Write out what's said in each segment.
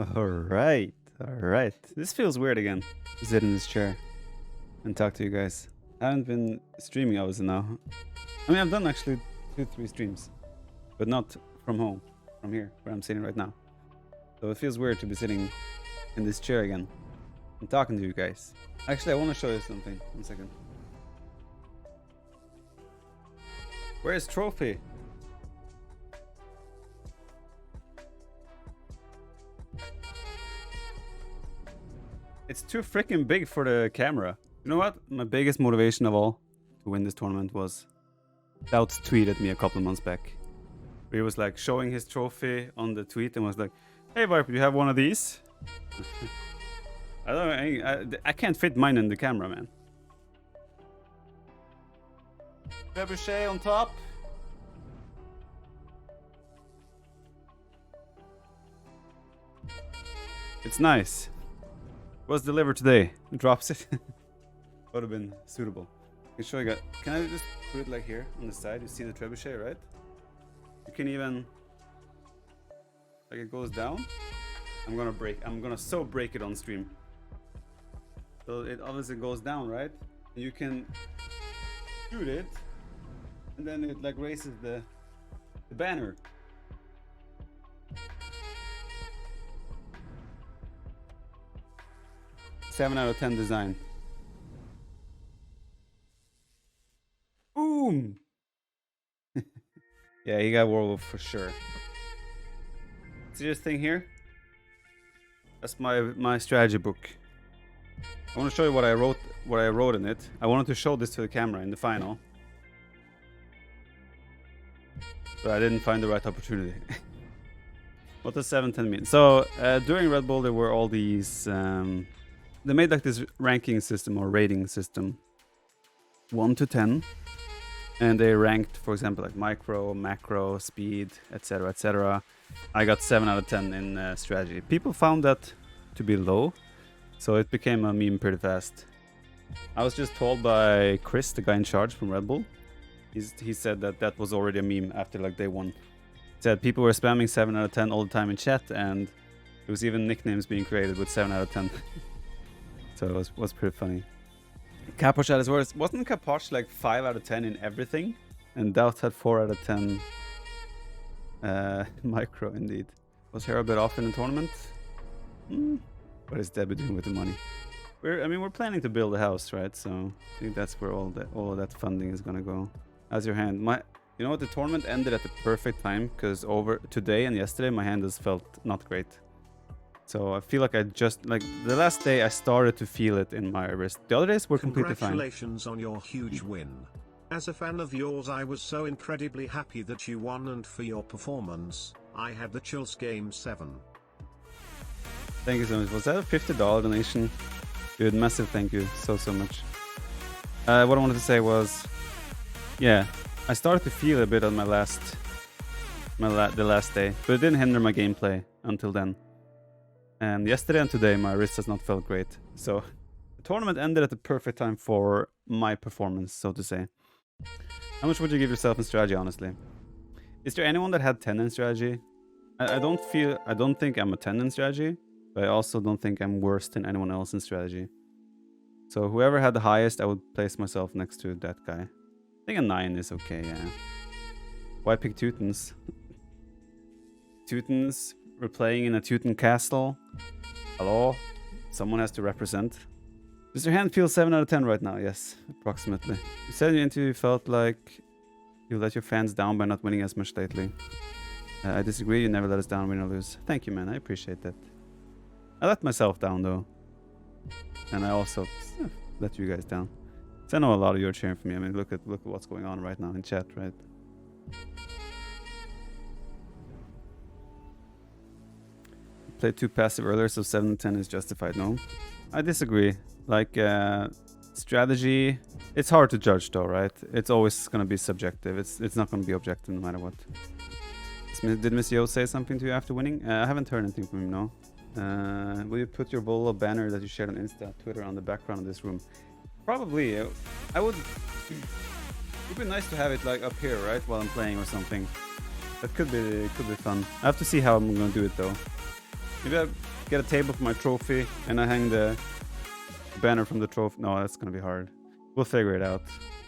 Alright, alright. This feels weird again. To sit in this chair and talk to you guys. I haven't been streaming obviously now. I mean, I've done actually 2-3 streams, but not from home, from here, where I'm sitting right now. So it feels weird to be sitting in this chair again and talking to you guys. Actually, I want to show you something. 1 second. Where is Trophy? It's too freaking big for the camera. You know what? My biggest motivation of all to win this tournament was Doubts tweeted me a couple of months back. He was like showing his trophy on the tweet and was like, "Hey Viper, do you have one of these?" I don't know. I can't fit mine in the camera, man. Trebuchet on top. It's nice. Was delivered today. Drops it. Would have been suitable. I can show you guys. Can I just put it like here on the side? You see the trebuchet, right? You can even like it goes down. I'm gonna so break it on stream. So it obviously goes down, right? And you can shoot it, and then it like raises the banner. Seven out of 10 design. Boom! Yeah, he got Werewolf for sure. See this thing here? That's my strategy book. I want to show you what I wrote in it. I wanted to show this to the camera in the final, but I didn't find the right opportunity. What does 710 mean? So during Red Bull there were all these they made like this ranking system or rating system 1 to 10, and they ranked, for example, like micro, macro, speed, etc, etc. I got 7 out of 10 in strategy. People found that to be low, so it became a meme pretty fast. I was just told by Chris, the guy in charge from Red Bull, he said that was already a meme after like day 1. He said people were spamming 7 out of 10 all the time in chat, and there was even nicknames being created with 7 out of 10. So it was pretty funny. Capoch at his worst. Wasn't Capoch like 5 out of 10 in everything? And Doubt had 4 out of 10 micro indeed. Was Hero a bit off in the tournament? What is Debbie doing with the money? We're planning to build a house, right? So I think that's where all of that funding is gonna go. How's your hand? You know what? The tournament ended at the perfect time because over today and yesterday my hand has felt not great. So I feel like the last day I started to feel it in my wrist. The other days were completely fine. Congratulations on your huge win. As a fan of yours, I was so incredibly happy that you won, and for your performance, I had the chills. Game 7. Thank you so much. Was that a $50 donation? Dude, massive thank you so much. What I wanted to say was, yeah, I started to feel a bit on the last day, but it didn't hinder my gameplay until then. And yesterday and today my wrist has not felt great. So the tournament ended at the perfect time for my performance, so to say. How much would you give yourself in strategy, honestly? Is there anyone that had 10 in strategy? I don't think I'm a 10 in strategy, but I also don't think I'm worse than anyone else in strategy. So whoever had the highest, I would place myself next to that guy. I think a 9 is okay, yeah. Why pick Teutons? Teutons? We're playing in a Teuton castle. Hello? Someone has to represent. Does your hand feel 7 out of 10 right now? Yes, approximately. You said in your interview you felt like you let your fans down by not winning as much lately. I disagree. You never let us down, win or lose. Thank you, man. I appreciate that. I let myself down, though. And I also let you guys down. So I know a lot of you are cheering for me. I mean, look at what's going on right now in chat, right? Played too passive earlier, so 7 to 10 is justified. No, I disagree. Like strategy, it's hard to judge though, right? It's always gonna be subjective. It's not gonna be objective no matter what. Did Miss Yo say something to you after winning? I haven't heard anything from him. No. Will you put your Wololo banner that you shared on Insta, Twitter on the background of this room? Probably. I would. It would be nice to have it like up here, right, while I'm playing or something. That could be fun. I have to see how I'm gonna do it though. Maybe I get a table for my trophy and I hang the banner from the trophy. No, that's gonna be hard. We'll figure it out.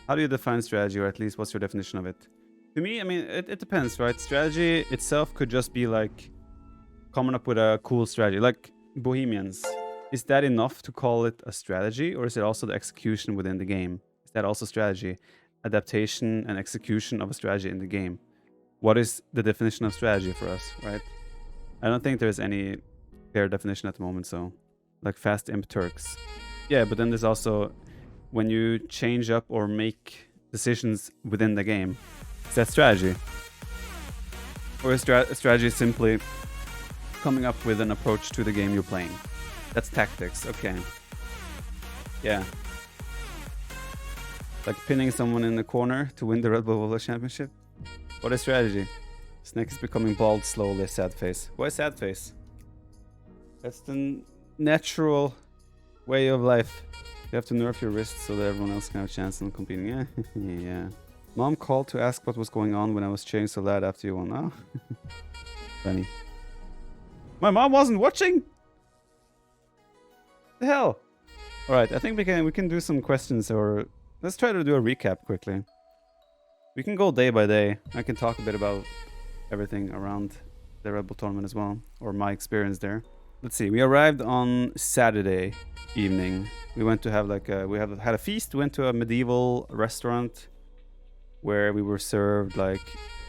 How do you define strategy, or at least what's your definition of it? To me, I mean, it depends, right? Strategy itself could just be like coming up with a cool strategy, like Bohemians. Is that enough to call it a strategy, or is it also the execution within the game? Is that also strategy? Adaptation and execution of a strategy in the game. What is the definition of strategy for us, right? I don't think there's any clear definition at the moment, so like Fast Imp Turks. Yeah, but then there's also when you change up or make decisions within the game. Is that strategy? Or is strategy simply coming up with an approach to the game you're playing? That's tactics, okay. Yeah. Like pinning someone in the corner to win the RedBull Wololo Championship? What is strategy? Snake is becoming bald slowly, sad face. Why sad face? That's the natural way of life. You have to nerf your wrists so that everyone else can have a chance in competing. Yeah, yeah. Mom called to ask what was going on when I was cheering so loud after you won. Oh, funny. My mom wasn't watching. The hell. All right, I think we can do some questions, or let's try to do a recap quickly. We can go day by day. I can talk a bit about everything around the RedBull tournament as well, or my experience there. Let's see. We arrived on Saturday evening. We went to have like had a feast. Went to a medieval restaurant where we were served like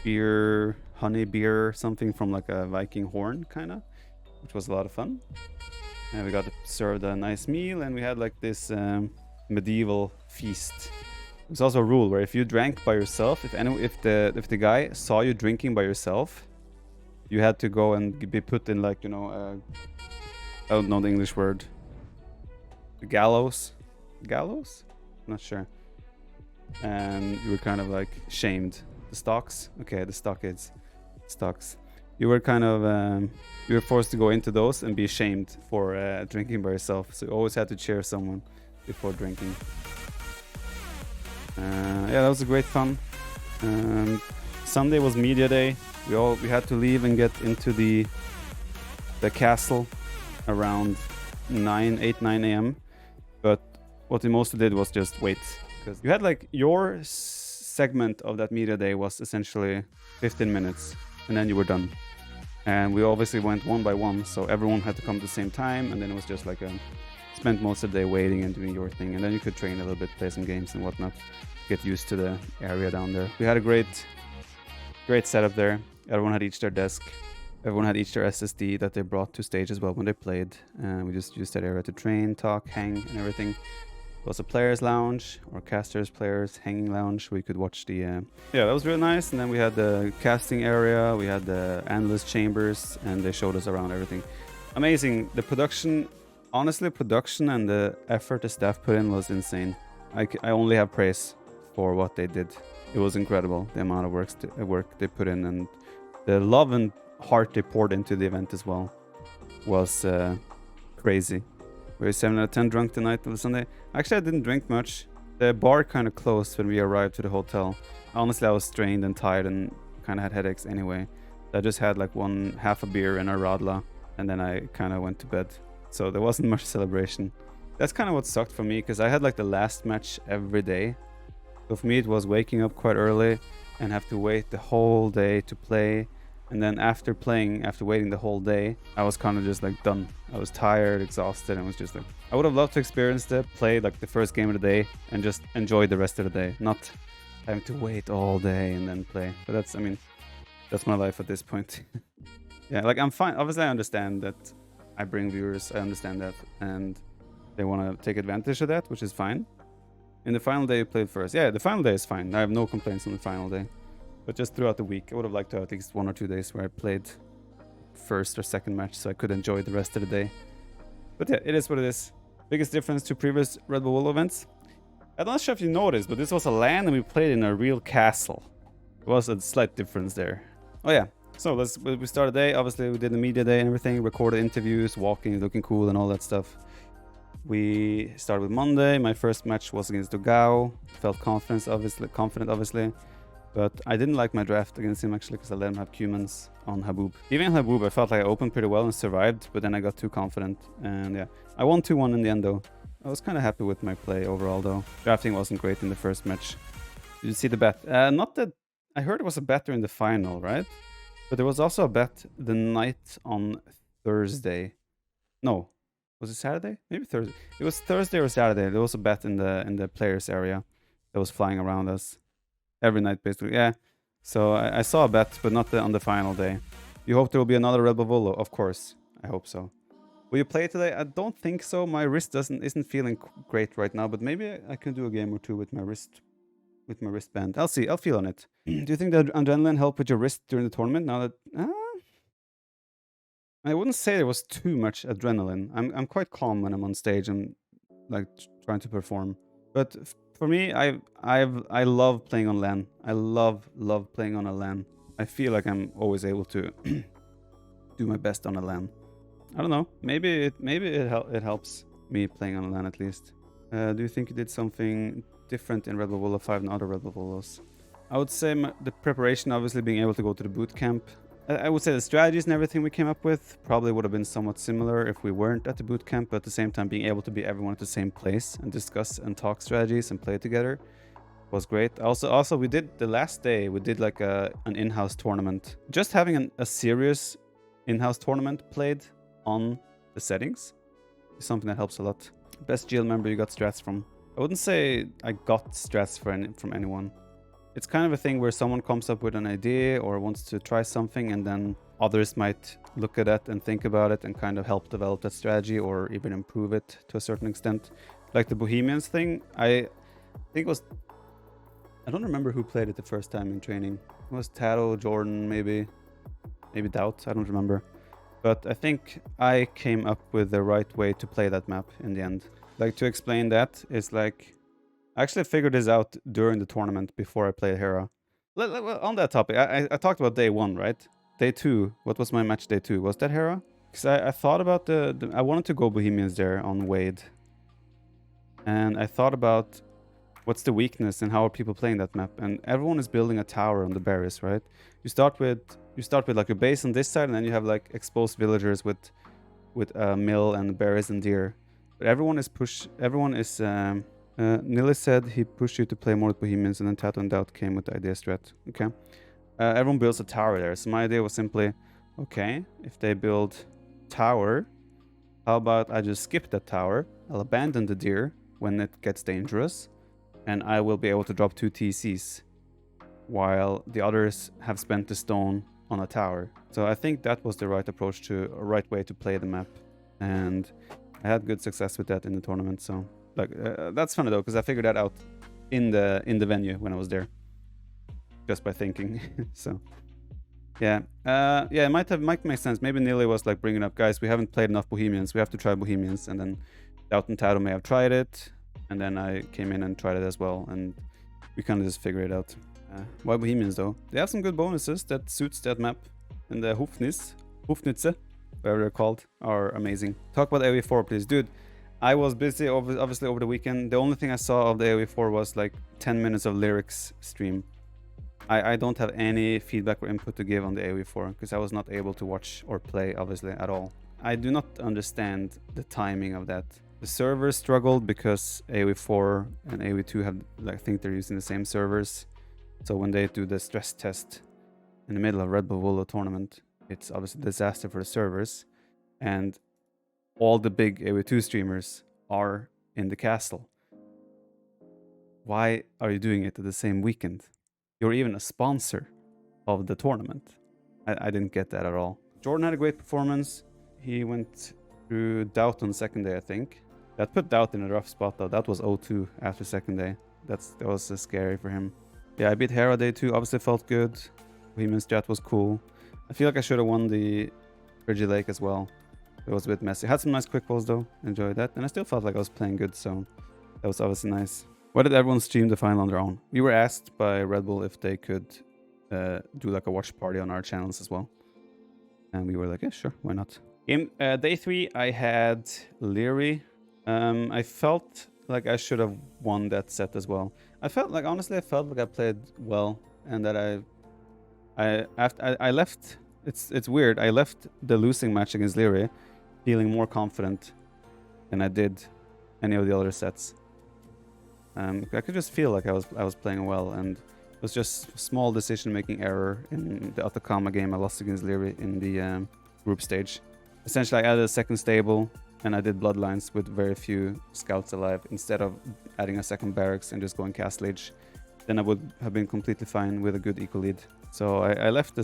beer, honey beer, something from like a Viking horn kind of, which was a lot of fun. And we got served a nice meal, and we had like this medieval feast. There's also a rule where if you drank by yourself, if the guy saw you drinking by yourself, you had to go and be put in like, you know, I don't know the English word. The gallows? Gallows? I'm not sure. And you were kind of like shamed. The stocks? Okay, the stockades. Stocks. You were kind of, you were forced to go into those and be shamed for drinking by yourself. So you always had to cheer someone before drinking. Yeah, that was a great fun. Sunday was media day. We had to leave and get into the castle around 9 a.m. But what we mostly did was just wait, because you had like your segment of that media day was essentially 15 minutes, and then you were done. And we obviously went one by one, so everyone had to come at the same time, and then it was just like spent most of the day waiting and doing your thing, and then you could train a little bit, play some games and whatnot, get used to the area down there. We had a great setup there. Everyone had each their desk. Everyone had each their SSD that they brought to stage as well when they played. And we just used that area to train, talk, hang, and everything. There was a players' lounge, or casters, players, hanging lounge, where you could watch the... Yeah, that was really nice. And then we had the casting area, we had the analyst chambers, and they showed us around everything. Amazing. The production, honestly, production and the effort the staff put in was insane. I only have praise for what they did. It was incredible, the amount of work they put in, and the love and heart they poured into the event as well was crazy. We were 7 out of 10 drunk the night of the Sunday. Actually, I didn't drink much. The bar kind of closed when we arrived to the hotel. Honestly, I was strained and tired and kind of had headaches anyway. I just had like half a beer and a radler, and then I kind of went to bed. So there wasn't much celebration. That's kind of what sucked for me, because I had like the last match every day. So for me, it was waking up quite early and have to wait the whole day to play. And then after waiting the whole day, I was kind of just like done. I was tired, exhausted, and was just like, I would have loved to experience play like the first game of the day and just enjoy the rest of the day, not having to wait all day and then play. But that's my life at this point. Yeah, like I'm fine. Obviously, I understand that I bring viewers. I understand that, and they want to take advantage of that, which is fine. In the final day, you played first. Yeah, the final day is fine. I have no complaints on the final day. But just throughout the week, I would have liked to have at least 1 or 2 days where I played first or second match, so I could enjoy the rest of the day. But yeah, it is what it is. Biggest difference to previous RedBull Wololo events. I'm not sure if you noticed, but this was a LAN and we played in a real castle. There was a slight difference there. Oh yeah, so we started the day. Obviously, we did the media day and everything, recorded interviews, walking, looking cool and all that stuff. We started with Monday. My first match was against Dogao. Felt confident, obviously. But I didn't like my draft against him actually because I let him have Cumans on Haboob. Even on Haboob, I felt like I opened pretty well and survived, but then I got too confident. And yeah, I won 2-1 in the end though. I was kind of happy with my play overall though. Drafting wasn't great in the first match. Did you see the bet? Not that... I heard it was a bet during the final, right? But there was also a bet the night on Thursday. No. Was it Saturday? Maybe Thursday. It was Thursday or Saturday. There was a bet in the players area that was flying around us. Every night, basically. Yeah. So I saw a bet, but not on the final day. You hope there will be another RedBull Wololo? Of course. I hope so. Will you play today? I don't think so. My wrist isn't feeling great right now, but maybe I can do a game or two with my wristband. I'll see. I'll feel on it. Do you think that adrenaline helped with your wrist during the tournament? Now that I wouldn't say there was too much adrenaline. I'm quite calm when I'm on stage and like trying to perform. But for me, I love playing on LAN. I love playing on a LAN. I feel like I'm always able to do my best on a LAN. I don't know. Maybe it helps me playing on a LAN at least. Do you think you did something different in RedBull Wololo 5 and other RedBull Wololos? I would say the preparation, obviously being able to go to the boot camp. I would say the strategies and everything we came up with probably would have been somewhat similar if we weren't at the boot camp, but at the same time being able to be everyone at the same place and discuss and talk strategies and play together was great. Also we did the last day, we did like an in-house tournament. Just having a serious in-house tournament played on the settings is something that helps a lot. Best GL member you got strats from? I wouldn't say I got strats from anyone. It's kind of a thing where someone comes up with an idea or wants to try something, and then others might look at it and think about it and kind of help develop that strategy or even improve it to a certain extent. Like the Bohemians thing, I think it was... I don't remember who played it the first time in training. It was Tado, Jordan, maybe Doubt, I don't remember. But I think I came up with the right way to play that map in the end. Like, to explain that is like... I actually figured this out during the tournament before I played Hera. On that topic, I talked about day 1, right? Day 2, what was my match day 2? Was that Hera? Because I thought about I wanted to go Bohemians there on Wade. And I thought about what's the weakness and how are people playing that map. And everyone is building a tower on the berries, right? You start with like a base on this side, and then you have like exposed villagers with mill and berries and deer. But everyone is Nilly said he pushed you to play more with Bohemians, and then Tato and Doubt came with the idea strat. Okay. Everyone builds a tower there. So my idea was simply, okay, if they build tower, how about I just skip that tower? I'll abandon the deer when it gets dangerous, and I will be able to drop 2 TCs while the others have spent the stone on a tower. So I think that was the right approach to a right way to play the map, and I had good success with that in the tournament. So like that's funny though, because I figured that out in the venue when I was there, just by thinking. So yeah, it might make sense. Maybe Nilly was like bringing up, guys, we haven't played enough Bohemians, we have to try Bohemians, and then Doubt and Tado may have tried it, and then I came in and tried it as well, and we kind of just figured it out. Why Bohemians though? They have some good bonuses that suits that map, and the Hufnitze, whatever they're called, are amazing. Talk about AoE 4, please. Dude, I was busy obviously over the weekend. The only thing I saw of the AoE 4 was like 10 minutes of lyrics stream. I don't have any feedback or input to give on the AoE 4 because I was not able to watch or play obviously at all. I do not understand the timing of that. The servers struggled because AoE 4 and AoE 2 have, like, I think they're using the same servers. So when they do the stress test in the middle of RedBull Wololo tournament, it's obviously a disaster for the servers, and all the big AoE 2 streamers are in the castle. Why are you doing it at the same weekend? You're even a sponsor of the tournament. I didn't get that at all. Jordan had a great performance. He went through Doubt on the second day, I think. That put Doubt in a rough spot though. That was 0-2 after second day. That was scary for him. Yeah, I beat Hera day 2. Obviously felt good. Bohemian strat was cool. I feel like I should have won the Frigid Lake as well. It was a bit messy. Had some nice quick balls though. Enjoyed that. And I still felt like I was playing good, so that was obviously nice. Why did everyone stream the final on their own? We were asked by Red Bull if they could do like a watch party on our channels as well. And we were like, yeah, sure, why not? In day 3, I had Leary. I felt like I should have won that set as well. Honestly, I felt like I played well and that I left. It's weird. I left the losing match against Leary feeling more confident than I did any of the other sets. I could just feel like I was playing well, and it was just small decision-making error in the Atacama game I lost against Leary in the group stage. Essentially, I added a second stable, and I did bloodlines with very few scouts alive instead of adding a second barracks and just going castle age. Then I would have been completely fine with a good equal lead. So I left the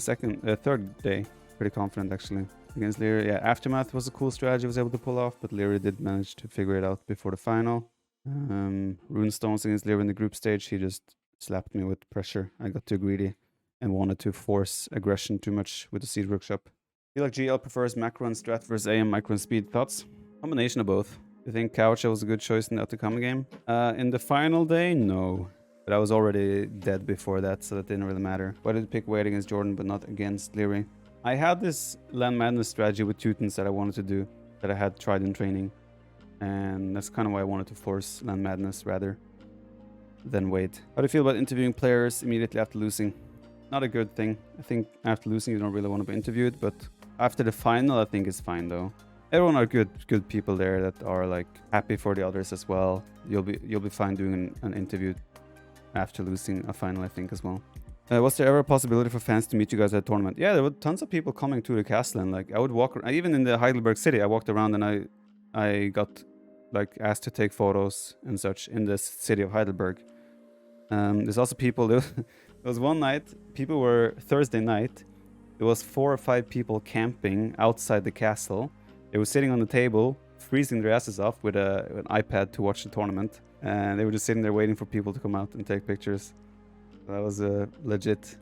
third day pretty confident actually against Leary. Yeah, Aftermath was a cool strategy I was able to pull off, but Leary did manage to figure it out before the final. Runestones against Leary in the group stage, he just slapped me with pressure. I got too greedy and wanted to force aggression too much with the Siege Workshop. I feel like GL prefers macro and strat versus AM, micro and speed. Thoughts? Combination of both. You think Coucha was a good choice in the Atacama game? In the final day, no. But I was already dead before that, so that didn't really matter. Why did you pick Wade against Jordan but not against Leary? I had this Land Madness strategy with Teutons that I wanted to do, that I had tried in training. And that's kind of why I wanted to force Land Madness rather than wait. How do you feel about interviewing players immediately after losing? Not a good thing. I think after losing you don't really want to be interviewed, but after the final I think it's fine though. Everyone are good people there that are like happy for the others as well. You'll be fine doing an interview after losing a final, I think, as well. Was there ever a possibility for fans to meet you guys at a tournament? Yeah, there were tons of people coming to the castle, and like I would walk even in the Heidelberg city. I walked around and I got like asked to take photos and such in the city of Heidelberg. There's also people. There was one night. People were Thursday night. There was 4 or 5 people camping outside the castle. They were sitting on the table, freezing their asses off with an iPad to watch the tournament, and they were just sitting there waiting for people to come out and take pictures. That was legit.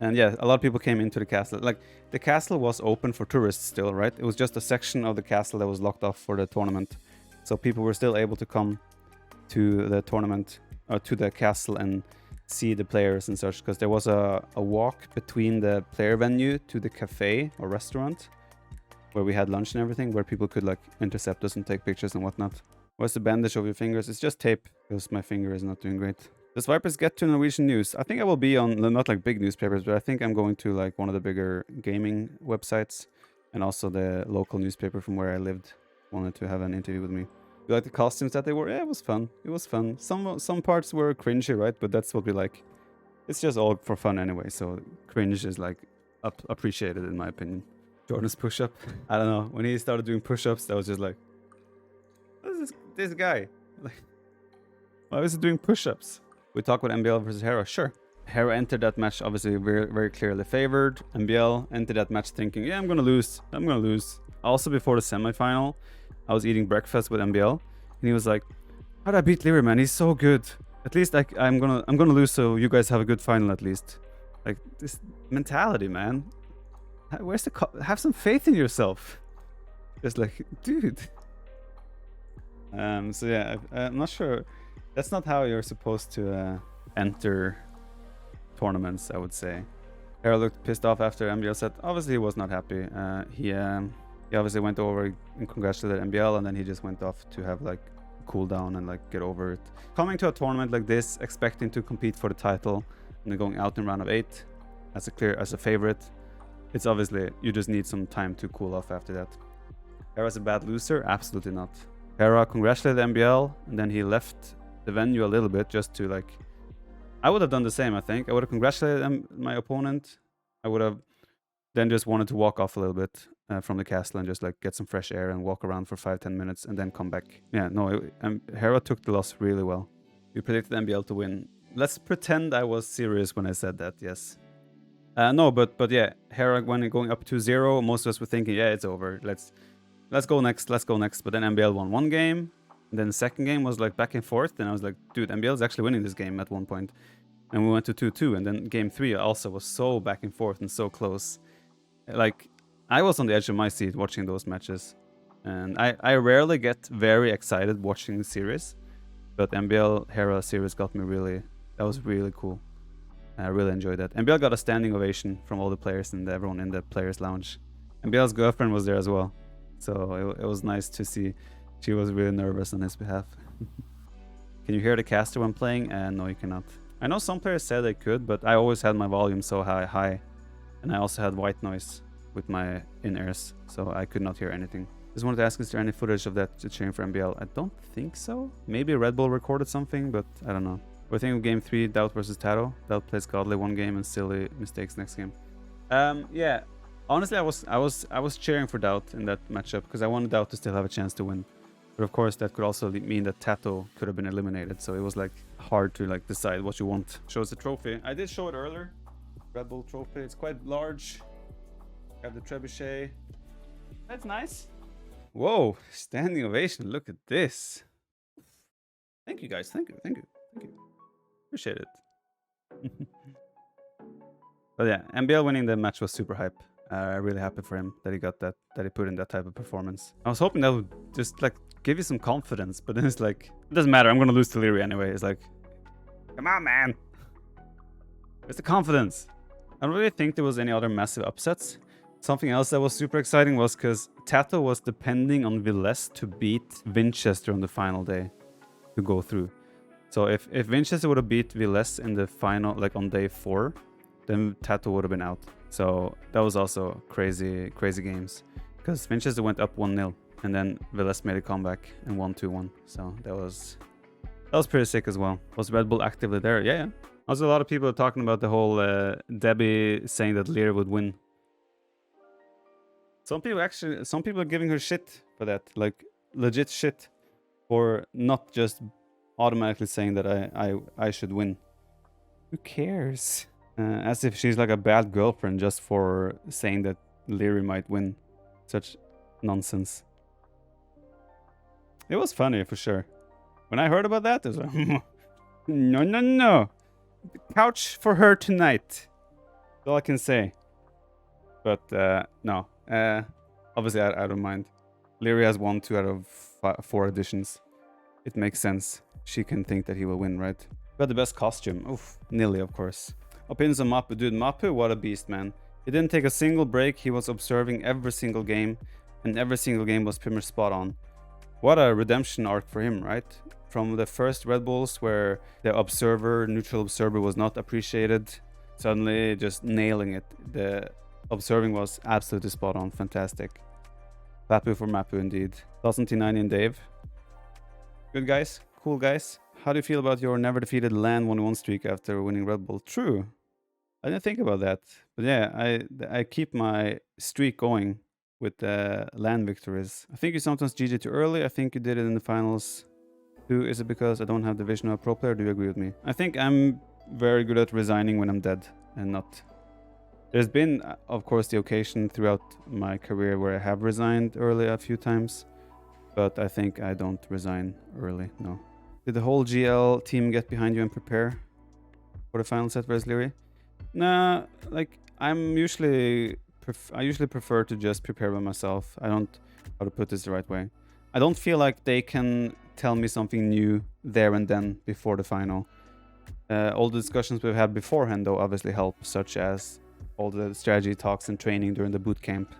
And yeah, a lot of people came into the castle. Like, the castle was open for tourists still, right? It was just a section of the castle that was locked off for the tournament. So people were still able to come to the tournament, or to the castle, and see the players and such, because there was a walk between the player venue to the cafe or restaurant where we had lunch and everything, where people could like intercept us and take pictures and whatnot. What's the bandage of your fingers? It's just tape, because my finger is not doing great. Does Vipers get to Norwegian news? I think I will be on, not like big newspapers, but I think I'm going to like one of the bigger gaming websites, and also the local newspaper from where I lived wanted to have an interview with me. You like the costumes that they wore? Yeah, it was fun. It was fun. Some parts were cringy, right? But that's what we like. It's just all for fun anyway, so cringe is like appreciated in my opinion. Jordan's push-up. I don't know. When he started doing push-ups, that was just like, what is this guy? Like, why is he doing push-ups? We talk about MBL versus Hera. Sure. Hera entered that match obviously very, very clearly favored. MBL entered that match thinking, yeah, I'm gonna lose. Also before the semifinal, I was eating breakfast with MBL, and he was like, "How'd I beat Leary, man? He's so good. At least I'm gonna lose, so you guys have a good final at least." Like, this mentality, man. Where's the have some faith in yourself? Just like, dude. So yeah, I'm not sure. That's not how you're supposed to enter tournaments, I would say. Hera looked pissed off after MBL said. Obviously, he was not happy. He obviously went over and congratulated MBL, and then he just went off to have like cool down and like get over it. Coming to a tournament like this, expecting to compete for the title, and then going out in round of 8 as a favorite, it's obviously you just need some time to cool off after that. Hera's a bad loser? Absolutely not. Hera congratulated MBL, and then he left the venue a little bit just to like. I would have done the same. I think I would have congratulated my opponent. I would have then just wanted to walk off a little bit from the castle and just like get some fresh air and walk around for 5-10 minutes and then come back. Yeah, no, Hera took the loss really well. You predicted MBL to win. Let's pretend I was serious when I said that. Yes. No, but yeah, Hera when going up 2-0, most of us were thinking, yeah, it's over. Let's go next. But then MBL won one game. And then the second game was like back and forth, and I was like, dude, MBL is actually winning this game at one point. And we went to 2-2, and then game 3 also was so back and forth and so close. Like, I was on the edge of my seat watching those matches. And I rarely get very excited watching the series, but MBL Hera series got me really, that was really cool. I really enjoyed that. MBL got a standing ovation from all the players and everyone in the players lounge. MBL's girlfriend was there as well. So it was nice to see. She was really nervous on his behalf. Can you hear the caster when playing? No, you cannot. I know some players said they could, but I always had my volume so high, and I also had white noise with my in-ears, so I could not hear anything. Just wanted to ask, is there any footage of that cheering for MBL? I don't think so. Maybe RedBull recorded something, but I don't know. We're thinking of game 3, Doubt versus Taro. Doubt plays godly one game and silly mistakes next game. Yeah. Honestly, I was cheering for Doubt in that matchup because I wanted Doubt to still have a chance to win. But of course, that could also mean that Tato could have been eliminated. So it was like hard to like decide what you want. Shows the trophy. I did show it earlier. RedBull trophy. It's quite large. Have the trebuchet. That's nice. Whoa! Standing ovation. Look at this. Thank you guys. Thank you. Thank you. Thank you. Appreciate it. But yeah, MBL winning the match was super hype. Really happy for him that he got that he put in that type of performance. I was hoping that would just like give you some confidence, but then it's like, it doesn't matter, I'm gonna lose to Leary anyway. It's like, come on, man. Where's the confidence? I don't really think there was any other massive upsets. Something else that was super exciting was because Tato was depending on Villes to beat Winchester on the final day to go through. So if Winchester would have beat Villes in the final, like on day 4, then Tato would have been out. So that was also crazy games. Because Winchester went up 1-0 and then Villes made a comeback and won 2-1. So that was pretty sick as well. Was Red Bull actively there? Yeah. Also, a lot of people are talking about the whole Debbie saying that Lear would win. Some people are giving her shit for that, like legit shit, for not just automatically saying that I should win. Who cares? As if she's like a bad girlfriend just for saying that Leary might win. Such nonsense. It was funny for sure. When I heard about that, it was like, no. Couch for her tonight. That's all I can say. But no. Obviously, I don't mind. Leary has won 2 out of 4 editions. It makes sense. She can think that he will win, right? Got the best costume. Oof. Nilly, of course. Opinions on Mapu. Dude, Mapu, what a beast, man. He didn't take a single break. He was observing every single game. And every single game was pretty much spot on. What a redemption arc for him, right? From the first Red Bulls where the neutral observer was not appreciated. Suddenly just nailing it. The observing was absolutely spot on. Fantastic. Mapu for Mapu indeed. 1000T90 and Dave. Good guys. Cool guys. How do you feel about your never defeated LAN 1-1 streak after winning Red Bull? True. I didn't think about that. But yeah, I keep my streak going with LAN victories. I think you sometimes GG too early. I think you did it in the finals. Is it because I don't have the vision of a pro player? Do you agree with me? I think I'm very good at resigning when I'm dead and not. There's been, of course, the occasion throughout my career where I have resigned early a few times. But I think I don't resign early, no. Did the whole GL team get behind you and prepare for the final set versus Leary? Nah, like I usually prefer to just prepare by myself. I don't, how to put this the right way. I don't feel like they can tell me something new there and then before the final. All the discussions we've had beforehand though obviously help, such as all the strategy talks and training during the boot camp.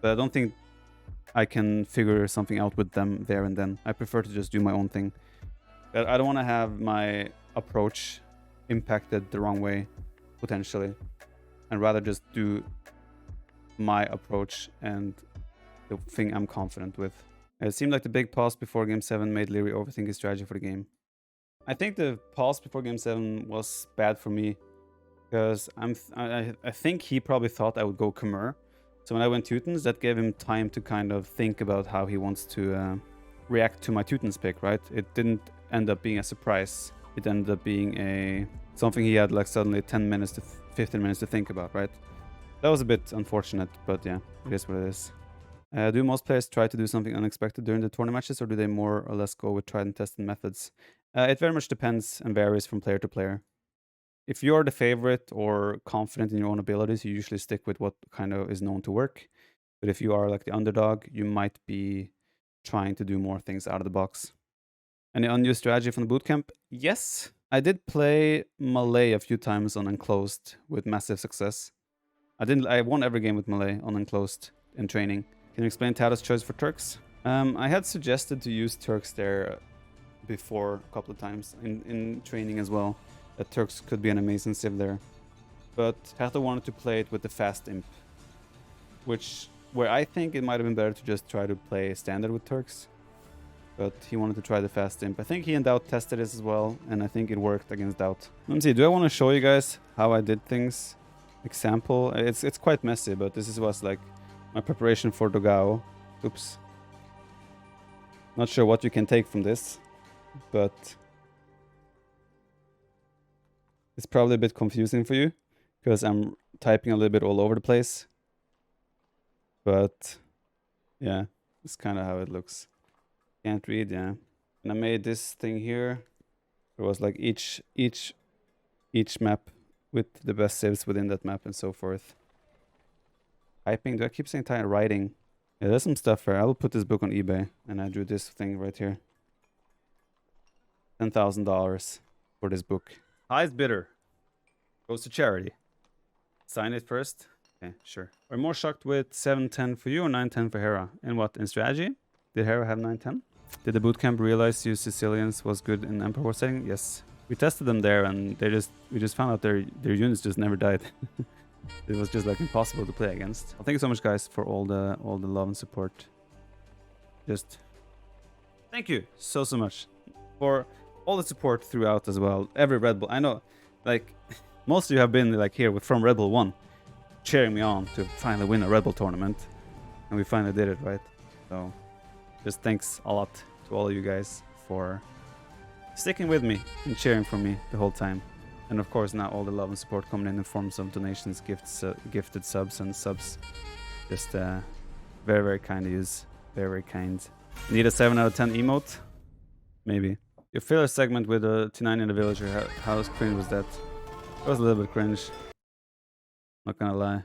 But I don't think I can figure something out with them there and then. I prefer to just do my own thing. I don't want to have my approach impacted the wrong way, potentially, and rather just do my approach and the thing I'm confident with. It seemed like the big pause before Game 7 made Leary overthink his strategy for the game. I think the pause before Game 7 was bad for me, because I think he probably thought I would go Khmer. So when I went Teutons, that gave him time to kind of think about how he wants to react to my Teutons pick, right? It didn't end up being a surprise. It ended up being something he had like suddenly 10 minutes to 15 minutes to think about, right? That was a bit unfortunate, but yeah, it is what it is. Do most players try to do something unexpected during the tournament matches, or do they more or less go with tried and tested methods? It very much depends and varies from player to player. If you're the favorite or confident in your own abilities, you usually stick with what kind of is known to work. But if you are like the underdog, you might be trying to do more things out of the box. Any unused strategy from the bootcamp? Yes. I did play Malay a few times on Enclosed with massive success. I won every game with Malay on Enclosed in training. Can you explain Tato's choice for Turks? I had suggested to use Turks there before a couple of times in training as well. that Turks could be an amazing civ there. But Kato wanted to play it with the fast imp, where I think it might have been better to just try to play standard with Turks. But he wanted to try the fast imp. I think he and Doubt tested this as well, and I think it worked against Doubt. Let me see, do I want to show you guys how I did things? Example, it's quite messy, but this was like my preparation for Dogao. Oops. Not sure what you can take from this, but it's probably a bit confusing for you because I'm typing a little bit all over the place. But yeah, it's kind of how it looks. Can't read, yeah. And I made this thing here. It was like each map with the best saves within that map and so forth. Typing, do I keep saying writing? Yeah, there's some stuff here. I will put this book on eBay, and I drew this thing right here. $10,000 for this book. Highest bidder goes to charity. Sign it first. Okay, sure. We're more shocked with 710 for you or 910 for Hera. And what, in strategy? Did Hera have 910? Did the bootcamp realize you Sicilians was good in Emperor War setting? Yes. We tested them there, and we just found out their units just never died. It was just like impossible to play against. Well, thank you so much, guys, for all the love and support. Just thank you so much for all the support throughout as well. Every Red Bull, I know, like most of you have been like here from Red Bull 1, cheering me on to finally win a Red Bull tournament, and we finally did it, right? So just thanks a lot to all of you guys for sticking with me and cheering for me the whole time. And of course now all the love and support coming in forms of donations, gifts, gifted subs and subs. Just very, very kind of use. Very, very kind. Need a 7 out of 10 emote? Maybe. Your filler segment with a T9 in the villager, how cringe was that? It was a little bit cringe. Not gonna lie.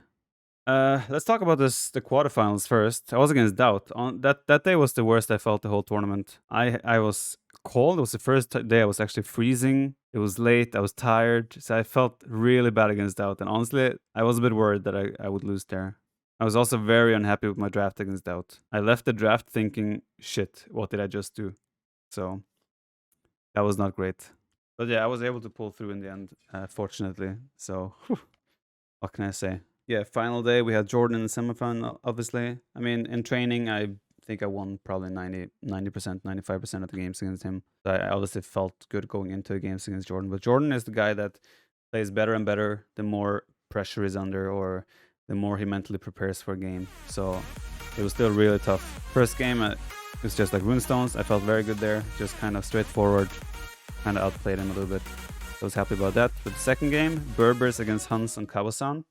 Let's talk about the quarterfinals first. I was against Doubt. On that day was the worst I felt the whole tournament. I was cold. It was the first day I was actually freezing. It was late. I was tired. So I felt really bad against Doubt. And honestly, I was a bit worried that I would lose there. I was also very unhappy with my draft against Doubt. I left the draft thinking, shit, what did I just do? So that was not great. But yeah, I was able to pull through in the end, fortunately. So what can I say? Yeah, final day, we had Jordan in the semifinal, obviously. I mean, in training, I think I won probably 90%, 95% of the games against him. So I obviously felt good going into the games against Jordan. But Jordan is the guy that plays better and better the more pressure is under or the more he mentally prepares for a game. So it was still really tough. First game, it was just like runestones. I felt very good there. Just kind of straightforward. Kind of outplayed him a little bit. I was happy about that. But the second game, Berbers against Hans and Kawasan.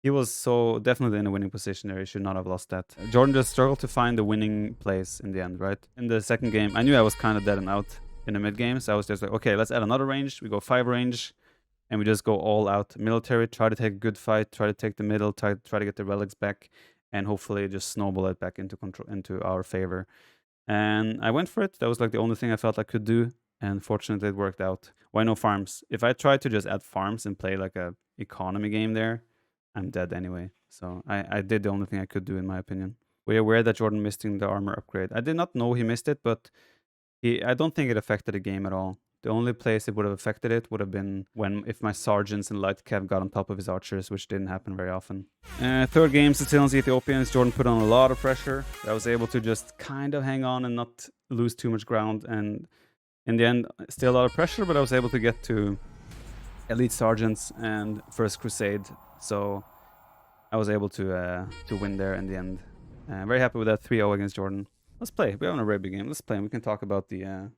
He was so definitely in a winning position there. He should not have lost that. Jordan just struggled to find the winning place in the end, right? In the second game, I knew I was kind of dead and out in the mid game. So I was just like, okay, let's add another range. We go 5 range and we just go all out military, try to take a good fight, try to take the middle, try to get the relics back, and hopefully just snowball it back into our favor. And I went for it. That was like the only thing I felt I could do. And fortunately it worked out. Why no farms? If I tried to just add farms and play like a economy game there, I'm dead anyway. So I did the only thing I could do in my opinion. Were you aware that Jordan missing the armor upgrade? I did not know he missed it, but I don't think it affected the game at all. The only place it would have affected it would have been if my sergeants and light cav got on top of his archers, which didn't happen very often. Third game, Sicilians, Ethiopians. Jordan put on a lot of pressure. I was able to just kind of hang on and not lose too much ground. And in the end, still a lot of pressure, but I was able to get to elite sergeants and first crusade. So I was able to win there in the end. Very happy with that 3-0 against Jordan. Let's play. We have a very big game. Let's play and we can talk about the